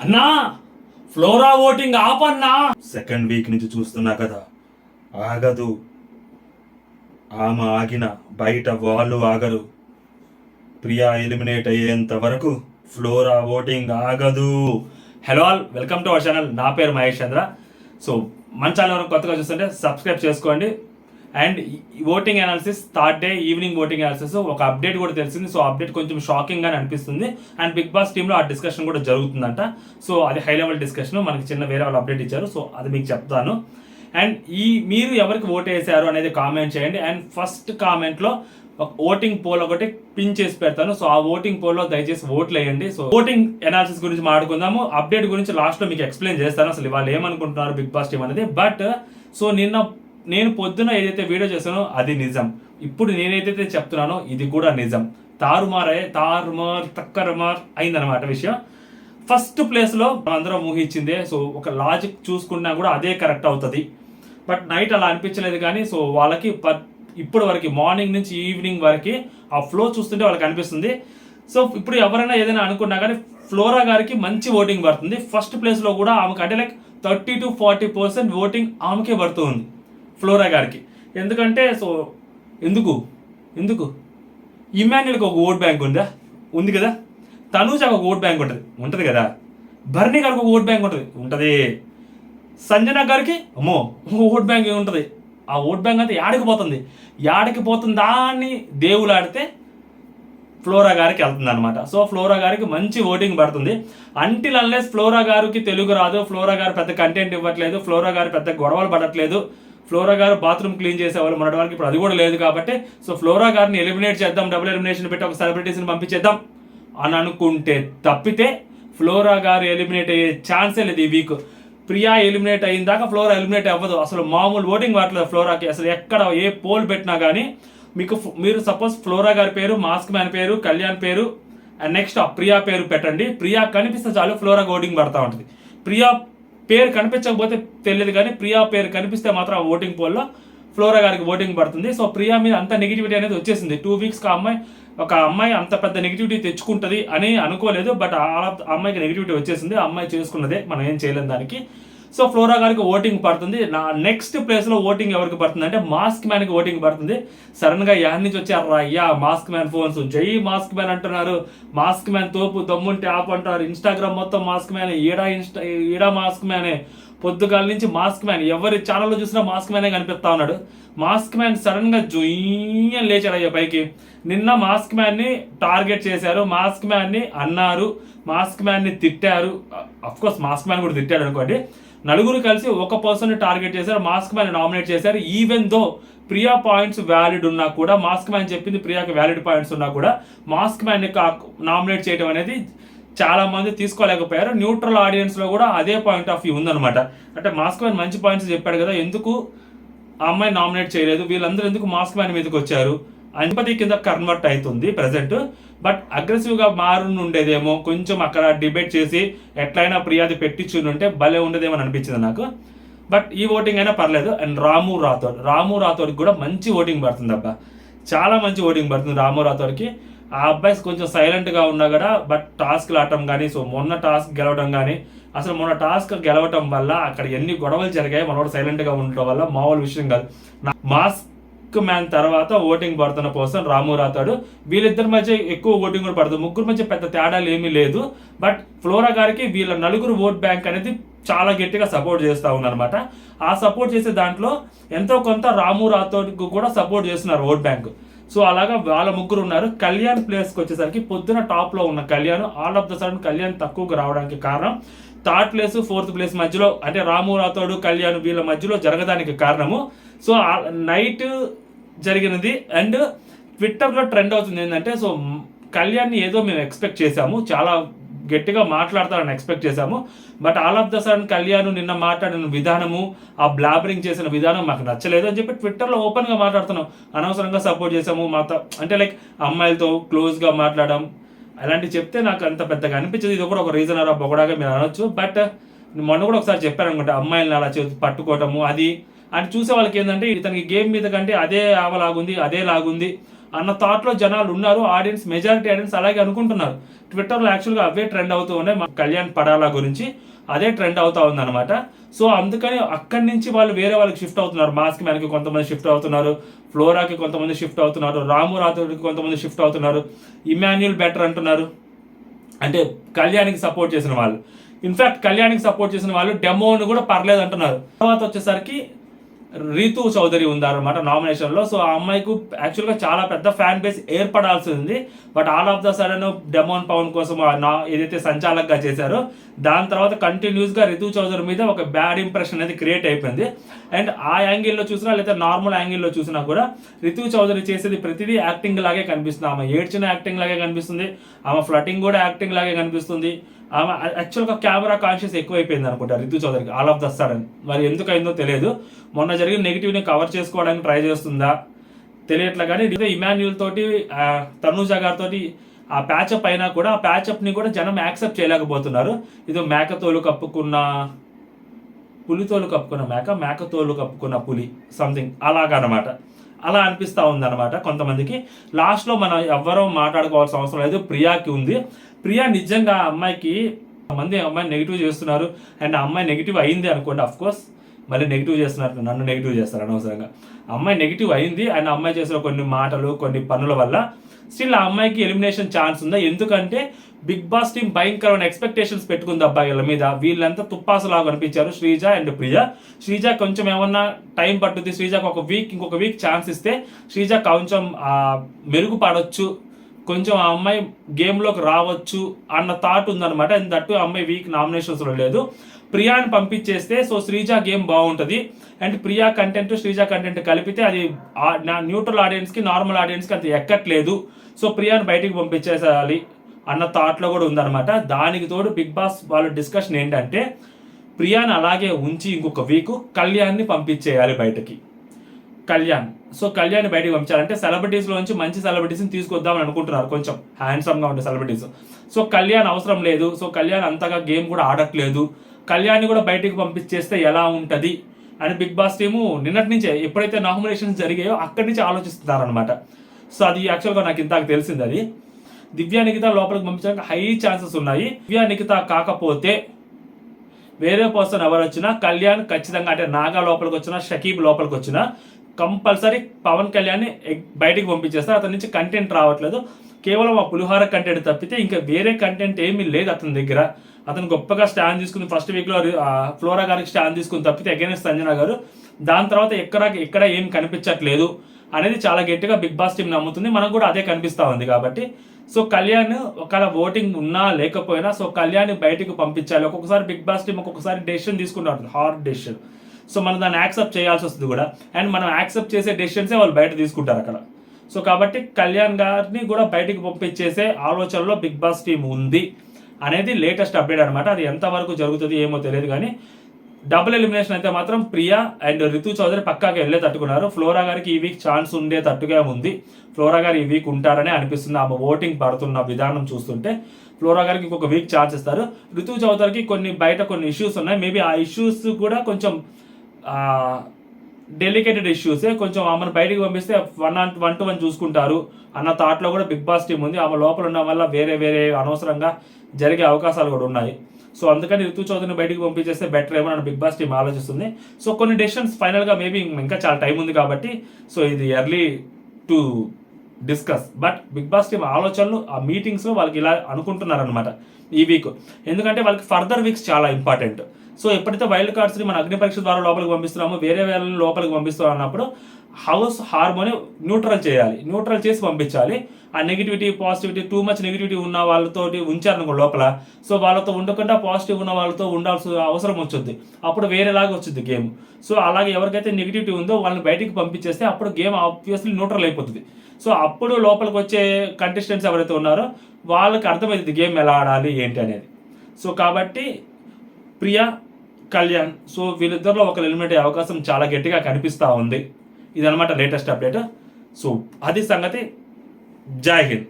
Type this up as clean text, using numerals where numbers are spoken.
అన్నా flora voting ఆపన్నా. Second week నుంచి చూస్తున్నా కదా, ఆగదు. ఆమె ఆగిన బయట వాళ్ళు ఆగరు. ప్రియా ఎలిమినేట్ అయ్యేంత వరకు ఫ్లోరా ఓటింగ్ ఆగదు. Hello all, welcome to our channel. నా పేరు మహేష్ చంద్ర. సో మన ఛానల్ కొత్తగా చూస్తుంటే సబ్స్క్రైబ్ చేసుకోండి. And voting analysis third day evening voting analysis ఒక అప్డేట్ కూడా తెలిసింది. సో అప్డేట్ కొంచెం షాకింగ్ గానే అనిపిస్తుంది. అండ్ బిగ్ బాస్ టీంలో ఆ డిస్కషన్ కూడా జరుగుతుందంట. సో అది హై లెవెల్ డిస్కషన్, మనకి చిన్న వేరే వాళ్ళు అప్డేట్ ఇచ్చారు. సో అది మీకు చెప్తాను. అండ్ మీరు ఎవరికి ఓట్ వేసారు అనేది కామెంట్ చేయండి. అండ్ ఫస్ట్ కామెంట్లో ఒక ఓటింగ్ పోల్ ఒకటి పిన్ చేసి పెడతాను. సో ఆ ఓటింగ్ పోల్లో దయచేసి ఓట్లు వేయండి. సో ఓటింగ్ అనాలిసిస్ గురించి మాట్లాడుకుందాము. అప్డేట్ గురించి లాస్ట్లో మీకు ఎక్స్ప్లెయిన్ చేస్తాను అసలు వాళ్ళు ఏమనుకుంటున్నారు బిగ్ బాస్ టీం అనేది. బట్ సో నేను పొద్దున ఏదైతే వీడియో చేశానో అది నిజం. ఇప్పుడు నేనైతే చెప్తున్నానో ఇది కూడా నిజం. తక్కరమార్ అయిందనమాట విషయం. ఫస్ట్ ప్లేస్లో అందరం ఊహించిందే. సో ఒక లాజిక్ చూసుకున్నా కూడా అదే కరెక్ట్ అవుతుంది. బట్ నైట్ అలా అనిపించలేదు. కానీ సో వాళ్ళకి ఇప్పటి వరకు మార్నింగ్ నుంచి ఈవినింగ్ వరకు ఆ ఫ్లో చూస్తుంటే వాళ్ళకి అనిపిస్తుంది. సో ఇప్పుడు ఎవరైనా ఏదైనా అనుకున్నా కానీ ఫ్లోరా గారికి మంచి ఓటింగ్ పడుతుంది. ఫస్ట్ ప్లేస్లో కూడా ఆమెకు అంటే లైక్ 30 to 40% ఓటింగ్ ఆమెకే పడుతుంది ఫ్లోరా గారికి. ఎందుకంటే సో ఎందుకు ఇమాన్యుల్కి ఒక ఓట్ బ్యాంక్ ఉంది కదా. తనూజాకి ఒక ఓట్ బ్యాంక్ ఉంటుంది కదా. భరణి గారికి ఒక ఓట్ బ్యాంక్ ఉంటుంది. సంజన గారికి ఓట్ బ్యాంక్ ఉంటుంది. ఆ ఓట్ బ్యాంక్ అంతా యాడికి పోతుంది దాన్ని దేవులాడితే ఫ్లోరా గారికి వెళ్తుంది అనమాట. సో ఫ్లోరా గారికి మంచి ఓటింగ్ పడుతుంది. అంటిల్ అన్లెస్ ఫ్లోరా గారికి తెలుగు రాదు, ఫ్లోరా గారు పెద్ద కంటెంట్ ఇవ్వట్లేదు, ఫ్లోరా గారు పెద్ద గొడవలు పడట్లేదు, ఫ్లోరా గారు బాత్రూమ్ క్లీన్ చేసేవాళ్ళు మొన్నటి ఇప్పుడు అది కూడా లేదు. కాబట్టి సో ఫ్లోరా గారిని ఎలిమినేట్ చేద్దాం, డబుల్ ఎలిమినేషన్ పెట్టి ఒక సెలబ్రిటీస్ని పంపించేద్దాం అని అనుకుంటే తప్పితే ఫ్లోరా గారు ఎలిమినేట్ అయ్యే ఛాన్సే లేదు ఈ వీక్. ప్రియా ఎలిమినేట్ అయిన దాకా ఫ్లోరా ఎలిమినేట్ అవ్వదు. అసలు మామూలు ఓటింగ్ పడలేదు ఫ్లోరాకి. అసలు ఎక్కడ ఏ పోల్ పెట్టినా కానీ మీరు సపోజ్ ఫ్లోరా గారి పేరు, మాస్క్ మ్యాన్ పేరు, కళ్యాణ్ పేరు అండ్ నెక్స్ట్ ప్రియా పేరు పెట్టండి. ప్రియా కనిపిస్తే చాలు ఫ్లోరాకి ఓటింగ్ పడతా ఉంటుంది. ప్రియా పేరు కనిపించకపోతే తెలియదు కానీ ప్రియా పేరు కనిపిస్తే మాత్రం ఆ ఓటింగ్ పోల్లో ఫ్లోరా గారికి ఓటింగ్ పడుతుంది. సో ప్రియా మీద అంత నెగిటివిటీ అనేది వచ్చేసింది. 2 weeks ఒక అమ్మాయి అంత పెద్ద నెగిటివిటీ తెచ్చుకుంటుంది అని అనుకోలేదు. బట్ ఆ అమ్మాయికి నెగిటివిటీ వచ్చేసింది. ఆ అమ్మాయి చేసుకున్నదే, మనం ఏం చేయలేం దానికి. సో ఫ్లోరా గారికి ఓటింగ్ పడుతుంది. నా నెక్స్ట్ ప్లేస్లో ఓటింగ్ ఎవరికి పడుతుంది అంటే మాస్క్ మ్యాన్కి ఓటింగ్ పడుతుంది. సడన్గా యాడ్ నుంచి వచ్చారు అయ్యా మాస్క్ మ్యాన్ ఫోన్స్, జై మాస్క్ మ్యాన్ అంటున్నారు. మాస్క్ మ్యాన్ తోపు దమ్ముంటే ఆప్ అంటారు. ఇన్స్టాగ్రామ్ మొత్తం మాస్క్ మ్యాన్, ఈడా మాస్క్ మ్యానే. పొద్దుగాల నుంచి మాస్క్ మ్యాన్, ఎవరి ఛానల్లో చూసినా మాస్క్ మ్యానే కనిపిస్తా ఉన్నాడు. మాస్క్ మ్యాన్ సడన్గా జొయ్యని లేచాడు అయ్యా పైకి. నిన్న మాస్క్ మ్యాన్ని టార్గెట్ చేశారు, మాస్క్ మ్యాన్ని అన్నారు, మాస్క్ మ్యాన్ని తిట్టారు. అఫ్కోర్స్ మాస్క్ మ్యాన్ కూడా తిట్టాడు అనుకోండి. నలుగురు కలిసి ఒక పర్సన్ టార్గెట్ చేశారు, మాస్క్ మ్యాన్ నామినేట్ చేశారు. Even though Priya points valid ఉన్నా కూడా, మాస్క్ మ్యాన్ చెప్పింది ప్రియాకి వ్యాలిడ్ పాయింట్స్ ఉన్నా కూడా మాస్క్ మ్యాన్ నామినేట్ చేయడం అనేది చాలా మంది తీసుకోలేకపోయారు. న్యూట్రల్ ఆడియన్స్ లో కూడా అదే పాయింట్ ఆఫ్ వ్యూ ఉందన్నమాట. అంటే మాస్క్ మ్యాన్ మంచి పాయింట్స్ చెప్పాడు కదా, ఎందుకు ఆ అమ్మాయి నామినేట్ చేయలేదు, వీళ్ళందరూ ఎందుకు మాస్క్ మ్యాన్ మీదకి వచ్చారు, అంపతి కింద కన్వర్ట్ అవుతుంది ప్రెసెంట్. బట్ అగ్రెసివ్గా ఉండేదేమో, కొంచెం అక్కడ డిబేట్ చేసి ఎట్లయినా ప్రియాది పెట్టించుంటే భలే ఉండదేమో అని అనిపించింది నాకు. బట్ ఈ ఓటింగ్ అయినా పర్లేదు. అండ్ రాము రాథోడ్కి కూడా మంచి ఓటింగ్ పడుతుంది అబ్బా, చాలా మంచి ఓటింగ్ పడుతుంది రాము రాథోడ్కి. ఆ అబ్బాయి కొంచెం సైలెంట్గా ఉన్నా కూడా బట్ టాస్క్లు ఆడటం కానీ, సో మొన్న టాస్క్ గెలవడం కానీ, అసలు మొన్న టాస్క్ గెలవటం వల్ల అక్కడ ఎన్ని గొడవలు జరిగాయి, మనోడు సైలెంట్గా ఉండటం వల్ల మామూలు విషయం కాదు. మాస్క్ మ్యాన్ తర్వాత ఓటింగ్ పడుతున్న పర్సన్ రాము రాథోడ్. వీళ్ళిద్దరి మధ్య ఎక్కువ ఓటింగ్ కూడా పడుతుంది. ముగ్గురు మధ్య పెద్ద తేడాలు ఏమీ లేదు. బట్ ఫ్లోరా గారికి వీళ్ళ నలుగురు ఓట్ బ్యాంక్ అనేది చాలా గట్టిగా సపోర్ట్ చేస్తూ ఉన్నారనమాట. ఆ సపోర్ట్ చేసే దాంట్లో ఎంతో కొంత రాము రాథోడ్కి కూడా సపోర్ట్ చేస్తున్నారు ఓట్ బ్యాంక్. సో అలాగా వాళ్ళ ముగ్గురు ఉన్నారు. కళ్యాణ్ ప్లేస్కి వచ్చేసరికి పొద్దున టాప్లో ఉన్న Kalyan all of the sudden Kalyan తక్కువగా రావడానికి కారణం 3rd ప్లేస్ 4th ప్లేస్ మధ్యలో అంటే రాము రాథోడ్ కళ్యాణ్ వీళ్ళ మధ్యలో జరగడానికి కారణము. సో నైట్ జరిగినది. అండ్ ట్విట్టర్లో ట్రెండ్ అవుతుంది ఏంటంటే, సో కళ్యాణ్ని ఏదో మేము ఎక్స్పెక్ట్ చేశాము, చాలా గట్టిగా మాట్లాడతారని ఎక్స్పెక్ట్ చేశాము. But all of the sudden Kalyan నిన్న మాట్లాడిన విధానము, ఆ బ్లాబరింగ్ చేసిన విధానం మాకు నచ్చలేదు అని చెప్పి ట్విట్టర్లో ఓపెన్గా మాట్లాడుతున్నాం. అనవసరంగా సపోర్ట్ చేసాము అంటే లైక్ అమ్మాయిలతో క్లోజ్గా మాట్లాడడం అలాంటివి చెప్తే నాకు అంత పెద్దగా అనిపించదు. ఇది కూడా ఒక రీజన్ అలా బొగడాగా మీరు అనొచ్చు. బట్ మొన్న కూడా ఒకసారి చెప్పారనుకుంటా, అమ్మాయిలను అలా పట్టుకోవటము అది అంటే చూసే వాళ్ళకి ఏంటంటే ఇతనికి గేమ్ మీద కంటే అదే లాగుంది అన్న థాట్లో జనాలు ఉన్నారు. ఆడియన్స్, మెజారిటీ ఆడియన్స్ అలాగే అనుకుంటున్నారు. ట్విట్టర్లో యాక్చువల్గా అవే ట్రెండ్ అవుతూ ఉన్నాయి, కళ్యాణ్ పడాలా గురించి అదే ట్రెండ్ అవుతా ఉందన్నమాట. సో అందుకని అక్కడి నుంచి వాళ్ళు వేరే వాళ్ళకి షిఫ్ట్ అవుతున్నారు. మాస్క్ మ్యాన్కి కొంతమంది షిఫ్ట్ అవుతున్నారు, ఫ్లోరాకి కొంతమంది షిఫ్ట్ అవుతున్నారు, రాము రాథోడ్కి కొంతమంది షిఫ్ట్ అవుతున్నారు, ఇమాన్యుల్ బెటర్ అంటున్నారు, అంటే కళ్యాణ్కి సపోర్ట్ చేసిన వాళ్ళు. ఇన్ఫాక్ట్ కళ్యాణ్కి సపోర్ట్ చేసిన వాళ్ళు డెమోని కూడా పర్లేదు అంటున్నారు. తర్వాత వచ్చేసరికి రీతు చౌదరి ఉందన్నమాట నామినేషన్లో. సో ఆ అమ్మాయికి యాక్చువల్గా చాలా పెద్ద ఫ్యాన్ బేస్ ఏర్పడాల్సి ఉంది. But all of the sudden demon Pavan కోసం ఏదైతే సంచాలకుగా చేశారో దాని తర్వాత కంటిన్యూస్గా రితు చౌదరి మీద ఒక బ్యాడ్ ఇంప్రెషన్ అనేది క్రియేట్ అయిపోయింది. అండ్ ఆ యాంగిల్లో చూసినా లేదా నార్మల్ యాంగిల్లో చూసినా కూడా రితు చౌదరి చేసేది ప్రతిదీ యాక్టింగ్ లాగే కనిపిస్తుంది. ఆమె ఏడ్చిన యాక్టింగ్ లాగే కనిపిస్తుంది, ఆమె ఫ్లటింగ్ కూడా యాక్టింగ్ లాగే కనిపిస్తుంది. ఆమె యాక్చువల్గా కెమెరా కాన్షియస్ ఎక్కువైపోయింది అనుకుంటా రితు చౌదరికి ఆల్ ఆఫ్ ద సడన్. మరి ఎందుకైందో తెలియదు. మొన్న జరిగిన నెగిటివ్ని కవర్ చేసుకోవడానికి ట్రై చేస్తుందా తెలియట్లే. కానీ ఇమాన్యుల్ తోటి తనూజ గారితో ఆ ప్యాచప్ అయినా కూడా ఆ ప్యాచప్ని కూడా జనం యాక్సెప్ట్ చేయలేకపోతున్నారు. ఇదో మేకతోలు కప్పుకున్న పులితోలు కప్పుకున్న మేకతోలు కప్పుకున్న పులి సంథింగ్ అలాగనమాట. అలా అనిపిస్తూ ఉందన్నమాట కొంతమందికి. లాస్ట్లో మనం ఎవ్వరూ మాట్లాడుకోవాల్సిన అవసరం లేదు, ప్రియాకి ఉంది. ప్రియా నిజంగా అమ్మాయికి మంది అమ్మాయిని నెగిటివ్ చేస్తున్నారు. అండ్ ఆ అమ్మాయి నెగిటివ్ అయింది అనుకోండి, అఫ్ కోర్స్ మళ్ళీ నెగిటివ్ చేస్తున్నారు, నన్ను నెగిటివ్ చేస్తారు అనవసరంగా. అమ్మాయి నెగిటివ్ అయింది అండ్ అమ్మాయి చేసిన కొన్ని మాటలు కొన్ని పనుల వల్ల స్టిల్ ఆ అమ్మాయికి ఎలిమినేషన్ ఛాన్స్ ఉందా? ఎందుకంటే బిగ్ బాస్ టీం భయంకరమైన ఎక్స్పెక్టేషన్స్ పెట్టుకుంది అబ్బాయిల మీద. వీళ్ళంతా తుప్పాసులాగా కనిపించారు, శ్రీజ అండ్ ప్రియా. శ్రీజ కొంచెం ఏమన్నా టైం పట్టుద్ది, శ్రీజకు ఇంకొక వీక్ ఛాన్స్ ఇస్తే శ్రీజ కొంచెం మెరుగుపడవచ్చు, కొంచెం ఆ అమ్మాయి గేమ్లోకి రావచ్చు అన్న థాట్ ఉందన్నమాట. దట్టు ఆ అమ్మాయి వీక్ నామినేషన్స్లో లేదు. ప్రియాని పంపించేస్తే సో శ్రీజ గేమ్ బాగుంటుంది. And Priya content Sreeja content కలిపితే అది న్యూట్రల్ ఆడియన్స్కి నార్మల్ ఆడియన్స్కి అంత ఎక్కట్లేదు. సో ప్రియాని బయటికి పంపించేసేయాలి అన్న థాట్లో కూడా ఉందన్నమాట. దానికి తోడు బిగ్ బాస్ వాళ్ళ డిస్కషన్ ఏంటంటే ప్రియాని అలాగే ఉంచి ఇంకొక వీక్ కళ్యాణ్ని పంపించేయాలి బయటకి. సో కళ్యాణ్ బయటకు పంపించాలంటే సెలబ్రిటీస్లోంచి మంచి సెలబ్రిటీస్ని తీసుకొద్దామని అనుకుంటున్నారు, కొంచెం హ్యాండ్సమ్గా ఉండే సెలబ్రిటీస్. సో కళ్యాణ్ అవసరం లేదు, సో కళ్యాణ్ అంతగా గేమ్ కూడా ఆడట్లేదు, కళ్యాణ్ని కూడా బయటకు పంపించేస్తే ఎలా ఉంటుంది అని బిగ్ బాస్ టీము నిన్నటి నుంచే ఎప్పుడైతే నామినేషన్స్ జరిగాయో అక్కడి నుంచి ఆలోచిస్తున్నారనమాట. సో అది యాక్చువల్గా నాకు ఇంతకు తెలిసింది. అది దివ్యా నిఖిత లోపలికి పంపించడానికి హై ఛాన్సెస్ ఉన్నాయి. దివ్యా నిఖిత కాకపోతే వేరే పర్సన్ ఎవరు వచ్చినా కళ్యాణ్ ఖచ్చితంగా, అంటే నాగా లోపలికి వచ్చినా షకీబ్ లోపలికి వచ్చినా కంపల్సరీ పవన్ కళ్యాణ్ని బయటికి పంపించేస్తారు. అతని నుంచి కంటెంట్ రావట్లేదు, కేవలం ఆ పులిహోర కంటెంట్ తప్పితే ఇంకా వేరే కంటెంట్ ఏమీ లేదు అతని దగ్గర. అతను గొప్పగా స్టాండ్ తీసుకుని ఫస్ట్ వీక్లో ఫ్లోరా గారికి స్టాండ్ తీసుకుని తప్పితే అగైనెస్ట్ సంజన గారు, దాని తర్వాత ఎక్కడ ఏం కనిపించట్లేదు అనేది చాలా గట్టిగా బిగ్ బాస్ టీం నమ్ముతుంది. మనకు కూడా అదే కనిపిస్తూ ఉంది. కాబట్టి సో కళ్యాణ్ ఒకవేళ ఓటింగ్ ఉన్నా లేకపోయినా సో కళ్యాణ్ బయటకు పంపించాలి. ఒక్కొక్కసారి బిగ్ బాస్ టీం ఒక్కొక్కసారి డెసిషన్ తీసుకుంటారు, హార్డ్ డెసిషన్. సో మనం దాన్ని యాక్సెప్ట్ చేయాల్సి వస్తుంది కూడా. అండ్ మనం యాక్సెప్ట్ చేసే డెసిషన్సే వాళ్ళు బయట తీసుకుంటారు అక్కడ. సో కాబట్టి కళ్యాణ్ గారిని కూడా బయటికి పంపించేసే ఆలోచనలో బిగ్ బాస్ టీం ఉంది అనేది లేటెస్ట్ అప్డేట్ అనమాట. అది ఎంతవరకు జరుగుతుంది ఏమో తెలియదు, కానీ డబుల్ ఎలిమినేషన్ అయితే మాత్రం ప్రియా అండ్ రితు చౌదరి పక్కాగా వెళ్ళే తట్టుకున్నారు. ఫ్లోరా గారికి ఈ వీక్ ఛాన్స్ ఉండే తట్టుగా ఉంది. ఫ్లోరా గారు ఈ వీక్ ఉంటారనే అనిపిస్తుంది. ఆమె ఓటింగ్ పడుతున్న విధానం చూస్తుంటే ఫ్లోరా గారికి ఇంకొక వీక్ ఛాన్స్ ఇస్తారు. రితు చౌదరికి బయట కొన్ని ఇష్యూస్ ఉన్నాయి. మేబీ ఆ ఇష్యూస్ కూడా కొంచెం డెలికేటెడ్ ఇష్యూసే, కొంచెం ఆమెను బయటికి పంపిస్తే 1-to-1 చూసుకుంటారు అన్న థాట్లో కూడా బిగ్ బాస్ టీం ఉంది. ఆమె లోపల ఉండడం వల్ల వేరే అనవసరంగా జరిగే అవకాశాలు కూడా ఉన్నాయి. సో అందుకని రితు చౌదరిని బయటికి పంపించేస్తే బెటర్ ఏమో అని బిగ్ బాస్ టీం ఆలోచిస్తుంది. సో కొన్ని డెసిషన్స్ ఫైనల్గా మేబీ ఇంకా చాలా టైం ఉంది కాబట్టి సో ఇది early to discuss. But Bigg Boss team ఆలోచనలు ఆ మీటింగ్స్లో వాళ్ళకి ఇలా అనుకుంటున్నారనమాట ఈ వీక్. ఎందుకంటే వాళ్ళకి ఫర్దర్ వీక్స్ చాలా ఇంపార్టెంట్. సో ఎప్పుడైతే వైల్డ్ కార్డ్స్ని మన అగ్ని పరీక్ష ద్వారా లోపలికి పంపిస్తున్నామో వేరే వాళ్ళని లోపలికి పంపిస్తున్నాం అన్నప్పుడు హౌస్ హార్మోని న్యూట్రల్ చేసి పంపించాలి. ఆ negativity positivity too much negativity ఉన్న వాళ్ళతో ఉంచారనుకో లోపల, సో వాళ్ళతో ఉండకుండా పాజిటివ్ ఉన్న వాళ్ళతో ఉండాల్సిన అవసరం వచ్చుద్ది. అప్పుడు వేరేలాగా వచ్చింది గేమ్. సో అలాగే ఎవరికైతే నెగిటివిటీ ఉందో వాళ్ళని బయటికి పంపించేస్తే అప్పుడు గేమ్ ఆబ్వియస్లీ న్యూట్రల్ అయిపోతుంది. సో అప్పుడు లోపలికి వచ్చే కంటెస్టెంట్స్ ఎవరైతే ఉన్నారో వాళ్ళకి అర్థమవుతుంది గేమ్ ఎలా ఆడాలి ఏంటి అనేది. సో కాబట్టి ప్రియా, కళ్యాణ్, సో వీళ్ళిద్దరిలో ఒకరు ఎలిమినేట్ అయ్యే అవకాశం చాలా గట్టిగా కనిపిస్తూ ఉంది. ఇదనమాట లేటెస్ట్ అప్డేట్. సో అది సంగతి. జై హింద్.